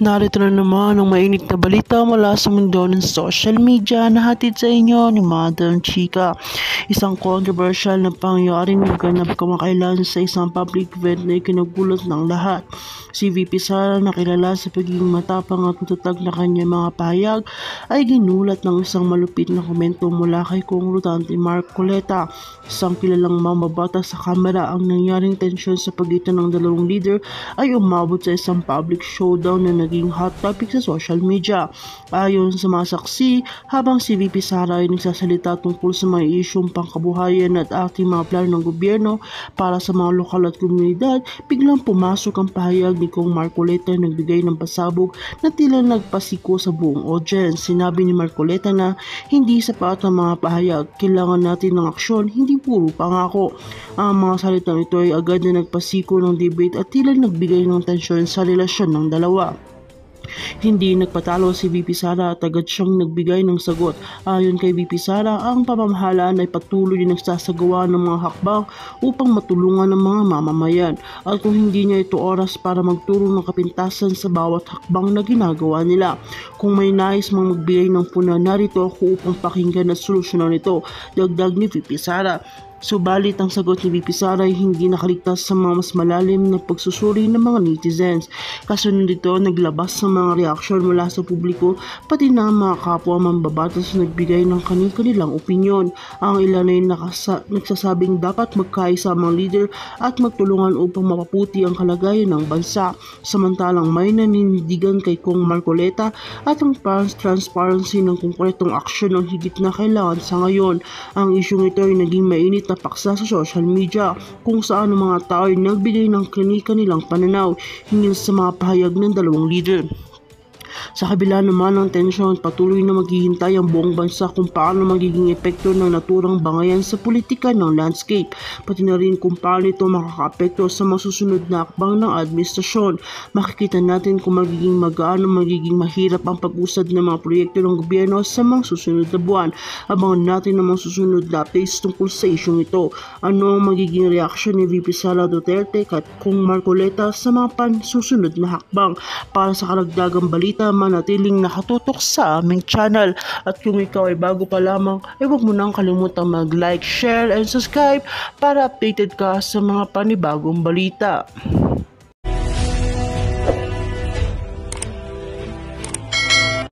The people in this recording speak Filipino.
Narito na naman ang mainit na balita mula sa mundo ng social media na hatid sa inyo ni Madam Chika. Isang controversial na pangyayaring naganap kamakailan sa isang public event na ikinagulat ng lahat. Si VP Sara, na kilala sa pagiging matapang at matatag na kanyang mga pahayag, ay ginulat ng isang malupit na komento mula kay Kong Rodante Marcoleta. Isang kilalang mamabata sa kamera. Ang nangyaring tensyon sa pagitan ng dalawang leader ay umabot sa isang public showdown na naging hot topic sa social media. Ayon sa mga saksi, habang si VP Sara ay nagsasalita tungkol sa mga isyong pangkabuhayan at ating mga plano ng gobyerno para sa mga lokal at komunidad, biglang pumasok ang pahayag ni Kong Marcoleta na nagbigay ng pasabog na tila nagpasiko sa buong audience. Sinabi ni Marcoleta na hindi sapat ang mga pahayag, kailangan natin ng aksyon, hindi puro pangako. Ang mga salitang ito ay agad na nagpasiko ng debate at tila nagbigay ng tensyon sa relasyon ng dalawa. Hindi nagpatalo si VP Sara at agad siyang nagbigay ng sagot. Ayon kay VP Sara, ang pamamahalaan ay patuloy na nagsasagawa ng mga hakbang upang matulungan ang mga mamamayan, at kung hindi niya ito oras para magturo ng kapintasan sa bawat hakbang na ginagawa nila. Kung may nais mang magbigay ng puna, narito ako upang pakinggan at solusyonan ito, dagdag ni VP Sara. Subalit ang sagot ni VP Sara ay hindi nakaligtas sa mga mas malalim na pagsusuri ng mga netizens. Kasunod nito, naglabas ng mga reaksyon mula sa publiko, pati na ang mga kapwa mambabatas na nagbigay ng kanilang opinyon. Ang ilan ay nagsasabing dapat magkaisa ang mga leader at magtulungan upang mapaputi ang kalagayan ng bansa. Samantalang may nanindigan kay Kong Marcoleta at ang transparency ng konkretong aksyon ang higit na kailangan sa ngayon. Ang isyong ito ay naging mainit na paksa sa social media, kung saan ang mga tao ay nagbigay ng kanilang pananaw hinggil sa mga pahayag ng dalawang leader. Sa kabila naman ng tensyon, patuloy na maghihintay ang buong bansa kung paano magiging epekto ng naturang bangayan sa politika ng landscape, pati na rin kung paano ito makakaapekto sa masusunod na akbang ng administrasyon. Makikita natin kung magiging magaan o magiging mahirap ang pag-usad ng mga proyekto ng gobyerno sa mga susunod na buwan. Abangan natin ang mga susunod na updates tungkol sa isyong ito. Ano ang magiging reaksyon ni VP Sara Duterte at Kong Marcoleta sa mga susunod na hakbang? Para sa karagdagang balita, manatiling nakatutok sa aming channel. At kung ikaw ay bago pa lamang, ay huwag mo nang kalimutang mag-like, share, and subscribe para updated ka sa mga panibagong balita.